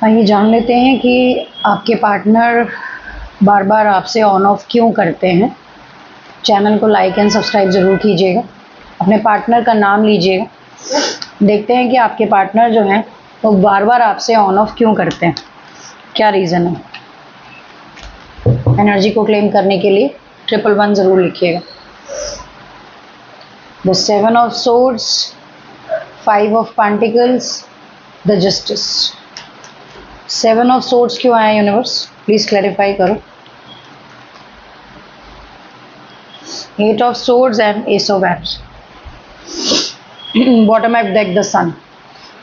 आइए जान लेते हैं कि आपके पार्टनर बार बार आपसे ऑन ऑफ क्यों करते हैं। चैनल को लाइक एंड सब्सक्राइब ज़रूर कीजिएगा, अपने पार्टनर का नाम लीजिएगा। देखते हैं कि आपके पार्टनर जो हैं वो बार बार आपसे ऑन ऑफ क्यों करते हैं, क्या रीज़न है। एनर्जी को क्लेम करने के लिए 111 ज़रूर लिखिएगा। The 7 of swords, 5 of pentacles, the justice. 7 of swords क्यों आया यूनिवर्स, प्लीज क्लैरिफाई करो। 8 of swords and ace of wands. Bottom of deck the sun.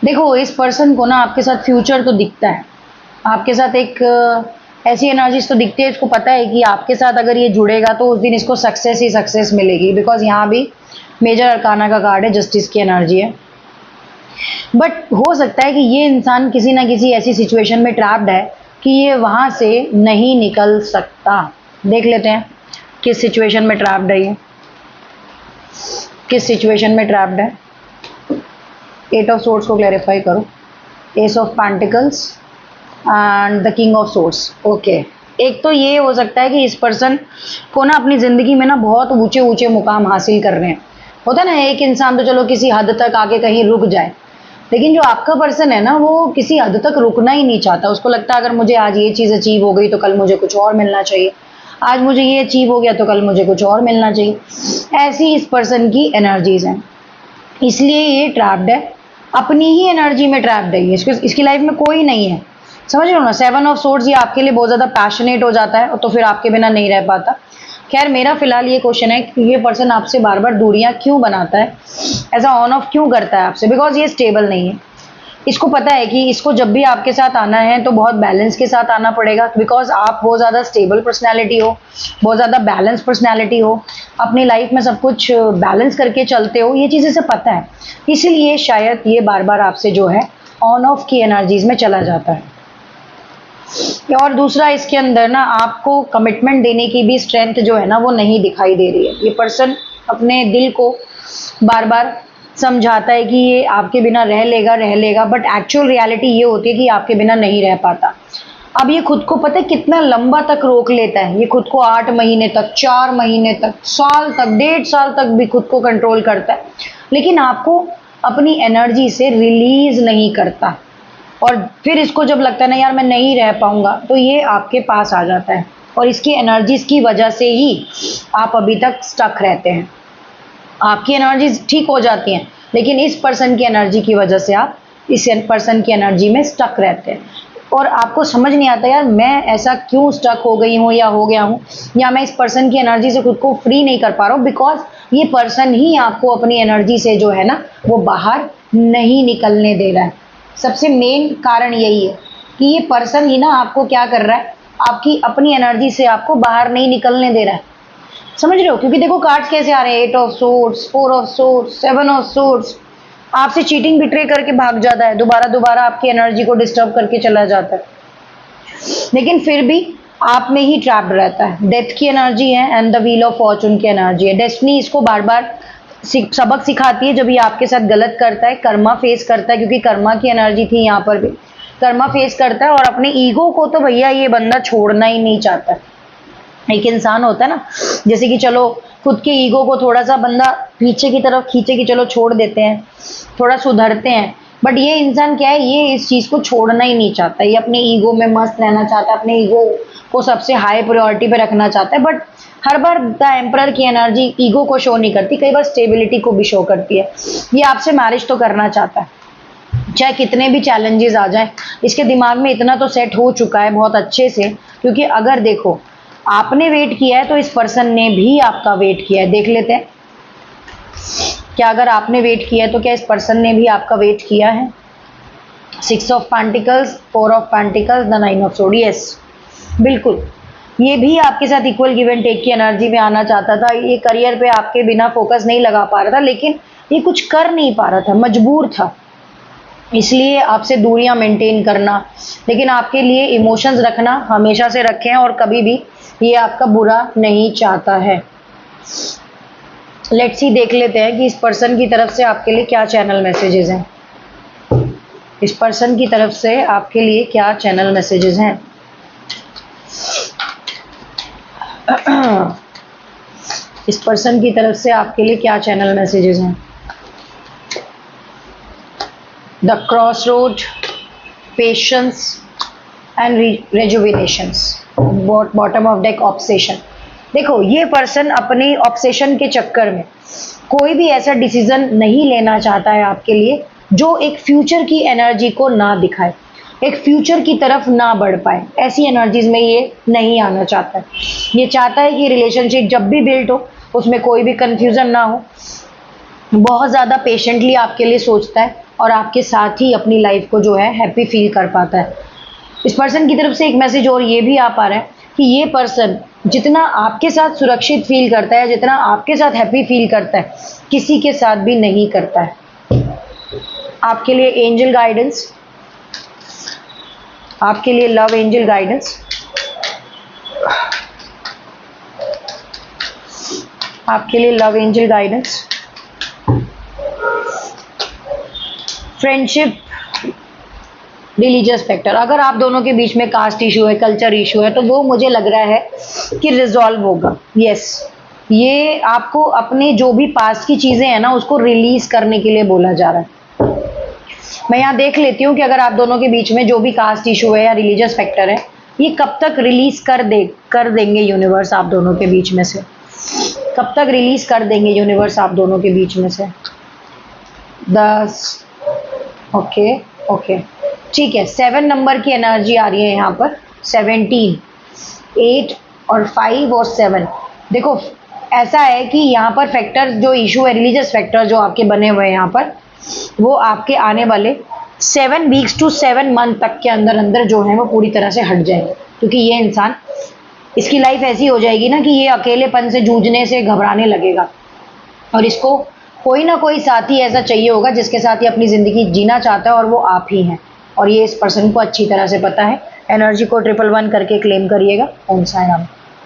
देखो, इस पर्सन को ना आपके साथ फ्यूचर तो दिखता है, आपके साथ एक ऐसी एनर्जीज तो दिखती है, इसको पता है कि आपके साथ अगर ये जुड़ेगा तो उस दिन इसको सक्सेस ही सक्सेस मिलेगी। बिकॉज यहाँ भी मेजर अरकाना का कार्ड है, जस्टिस की एनर्जी है। बट हो सकता है कि ये इंसान किसी ना किसी ऐसी सिचुएशन में ट्रैप्ड है कि ये वहाँ से नहीं निकल सकता। देख लेते हैं किस सिचुएशन में ट्रैप्ड है ये, किस सिचुएशन में ट्रैप्ड है। 8 ऑफ सोर्ड्स को क्लैरिफाई करो। S of pentacles and the king of swords. Okay, एक तो ये हो सकता है कि इस पर्सन को ना अपनी ज़िंदगी में ना बहुत ऊंचे ऊंचे मुकाम हासिल कर रहे हैं। होता है ना, एक इंसान तो चलो किसी हद तक आके कहीं रुक जाए, लेकिन जो आपका पर्सन है ना वो किसी हद तक रुकना ही नहीं चाहता। उसको लगता है अगर मुझे आज ये चीज़ अचीव हो गई तो कल मुझे कुछ और मिलना चाहिए, आज मुझे ये अचीव हो गया तो कल मुझे कुछ और मिलना चाहिए। ऐसी इस पर्सन की एनर्जीज हैं, इसलिए ये ट्रैप्ड है, अपनी ही एनर्जी में ट्रैप्ड है। इसकी लाइफ में कोई नहीं है, समझ रहे हो ना। 7 ऑफ सोर्ड्स ये आपके लिए बहुत ज़्यादा पैशनेट हो जाता है तो फिर आपके बिना नहीं रह पाता। खैर, मेरा फिलहाल ये क्वेश्चन है कि ये पर्सन आपसे बार बार दूरियां क्यों बनाता है, ऐसा ऑन ऑफ क्यों करता है आपसे। बिकॉज ये स्टेबल नहीं है। इसको पता है कि इसको जब भी आपके साथ आना है तो बहुत बैलेंस के साथ आना पड़ेगा। बिकॉज आप बहुत ज़्यादा स्टेबल पर्सनैलिटी हो, बहुत ज़्यादा बैलेंस पर्सनैलिटी हो, अपनी लाइफ में सब कुछ बैलेंस करके चलते हो, ये चीज़ इसे पता है। इसीलिए शायद ये बार बार आपसे जो है ऑन ऑफ की एनर्जीज में चला जाता है। और दूसरा, इसके अंदर ना आपको कमिटमेंट देने की भी स्ट्रेंथ जो है ना वो नहीं दिखाई दे रही है। ये पर्सन अपने दिल को बार बार समझाता है कि ये आपके बिना रह लेगा, बट एक्चुअल रियलिटी ये होती है कि आपके बिना नहीं रह पाता। अब ये खुद को पता है कितना लंबा तक रोक लेता है, ये खुद को 8 महीने तक, 4 महीने तक, साल तक, 1.5 साल तक भी खुद को कंट्रोल करता है, लेकिन आपको अपनी एनर्जी से रिलीज नहीं करता। और फिर इसको जब लगता है ना यार मैं नहीं रह पाऊंगा, तो ये आपके पास आ जाता है और इसकी एनर्जीज की वजह से ही आप अभी तक स्टक रहते हैं। आपकी एनर्जीज ठीक हो जाती हैं, लेकिन इस पर्सन की एनर्जी की वजह से आप इस पर्सन की एनर्जी में स्टक रहते हैं। और आपको समझ नहीं आता यार मैं ऐसा क्यों स्टक हो गई हूँ या हो गया हूँ, या मैं इस पर्सन की एनर्जी से खुद को फ्री नहीं कर पा रहा हूँ। बिकॉज ये पर्सन ही आपको अपनी एनर्जी से जो है ना वो बाहर नहीं निकलने दे रहा है। सबसे मेन कारण यही है कि ये पर्सन ही ना आपको क्या कर रहा है, आपकी अपनी एनर्जी से आपको बाहर नहीं निकलने दे रहा है। समझ रहे हो, क्योंकि देखो कार्ड्स कैसे आ रहे हैं, 8 of swords, 4 of swords, 7 of swords. आपसे चीटिंग बिट्रे करके भाग जाता है, दोबारा आपकी एनर्जी को डिस्टर्ब करके चला जाता है, लेकिन फिर भी आप में ही ट्रैप्ड रहता है। डेथ की एनर्जी है and the wheel of Fortune की एनर्जी है। डेस्टिनी इसको बार बार सबक सिखाती है जब ये आपके साथ गलत करता है, कर्मा फेस करता है, क्योंकि कर्मा की एनर्जी थी यहाँ पर भी। कर्मा फेस करता है और अपने ईगो को तो भैया ये बंदा छोड़ना ही नहीं चाहता। एक इंसान होता है ना, जैसे कि चलो खुद के ईगो को थोड़ा सा बंदा पीछे की तरफ खींचे कि चलो छोड़ देते हैं, थोड़ा सुधरते हैं, बट ये इंसान क्या है, ये इस चीज़ को छोड़ना ही नहीं चाहता। ये अपने ईगो में मस्त रहना चाहता है, अपने ईगो को सबसे हाई प्रायोरिटी पे रखना चाहता है। But her bar the emperor की एनर्जी ईगो को शो नहीं करती, कई बार स्टेबिलिटी को भी शो करती है। ये आपसे मैरिज तो करना चाहता है, चाहे कितने भी चैलेंजेस आ जाए। इसके दिमाग में इतना तो सेट हो चुका है बहुत अच्छे से, क्योंकि अगर देखो आपने वेट किया है तो इस पर्सन ने भी आपका वेट किया है। देख लेते हैं क्या अगर आपने वेट किया है तो क्या इस पर्सन ने भी आपका वेट किया है। 6 of pentacles, 4 of pentacles, the 9 of sword. Yes, बिल्कुल, ये भी आपके साथ इक्वल गिव एंड टेक की एनर्जी में आना चाहता था। ये करियर पे आपके बिना फोकस नहीं लगा पा रहा था, लेकिन ये कुछ कर नहीं पा रहा था, मजबूर था, इसलिए आपसे दूरियां मेंटेन करना। लेकिन आपके लिए इमोशंस रखना हमेशा से रखें और कभी भी ये आपका बुरा नहीं चाहता है। लेट्स सी, देख लेते हैं कि इस पर्सन की तरफ से आपके लिए क्या चैनल मैसेजेस हैं। इस पर्सन की तरफ से आपके लिए क्या चैनल मैसेजेस हैं? इस पर्सन की तरफ से आपके लिए क्या चैनल मैसेजेस हैं? The crossroad, patience and rejuvenations, bottom of deck obsession. देखो, ये पर्सन अपनी ऑब्सेशन के चक्कर में कोई भी ऐसा डिसीजन नहीं लेना चाहता है आपके लिए जो एक फ्यूचर की एनर्जी को ना दिखाए, एक फ्यूचर की तरफ ना बढ़ पाए। ऐसी एनर्जीज में ये नहीं आना चाहता है। ये चाहता है कि रिलेशनशिप जब भी बिल्ड हो उसमें कोई भी कंफ्यूजन ना हो, बहुत ज़्यादा पेशेंटली आपके लिए सोचता है और आपके साथ ही अपनी लाइफ को जो है हैप्पी फील कर पाता है। इस पर्सन की तरफ से एक मैसेज और ये भी आ पा रहा है कि ये पर्सन जितना आपके साथ सुरक्षित फील करता है, जितना आपके साथ हैप्पी फील करता है, किसी के साथ भी नहीं करता है। आपके लिए एंजल गाइडेंस, आपके लिए लव एंजल गाइडेंस, आपके लिए love angel guidance, friendship, religious factor. अगर आप दोनों के बीच में कास्ट इशू है, कल्चर इशू है, तो वो मुझे लग रहा है कि रिजॉल्व होगा। यस, ये आपको अपने जो भी पास्ट की चीजें हैं ना उसको रिलीज करने के लिए बोला जा रहा है। मैं यहाँ देख लेती हूँ कि अगर आप दोनों के बीच में जो भी कास्ट इशू है या रिलीजियस फैक्टर है, ये कब तक रिलीज कर देंगे यूनिवर्स आप दोनों के बीच में से, कब तक रिलीज कर देंगे यूनिवर्स आप दोनों के बीच में से। 10, ओके ओके, ठीक है। 7 नंबर की एनर्जी आ रही है यहाँ पर, 17, 8 और 5 और 7। देखो, ऐसा है कि यहाँ पर फैक्टर जो इशू है, रिलीजियस फैक्टर जो आपके बने हुए हैं यहाँ पर, वो आपके आने वाले 7 वीक्स टू 7 मंथ तक के अंदर अंदर जो है वो पूरी तरह से हट जाएंगे। क्योंकि ये इंसान, इसकी लाइफ ऐसी हो जाएगी ना कि ये अकेलेपन से जूझने से घबराने लगेगा और इसको कोई ना कोई साथी ऐसा चाहिए होगा जिसके साथ ये अपनी ज़िंदगी जीना चाहता है, और वो आप ही हैं। और ये इस पर्सन को अच्छी तरह से पता है। एनर्जी को 111 करके क्लेम करिएगा। ओम साई राम।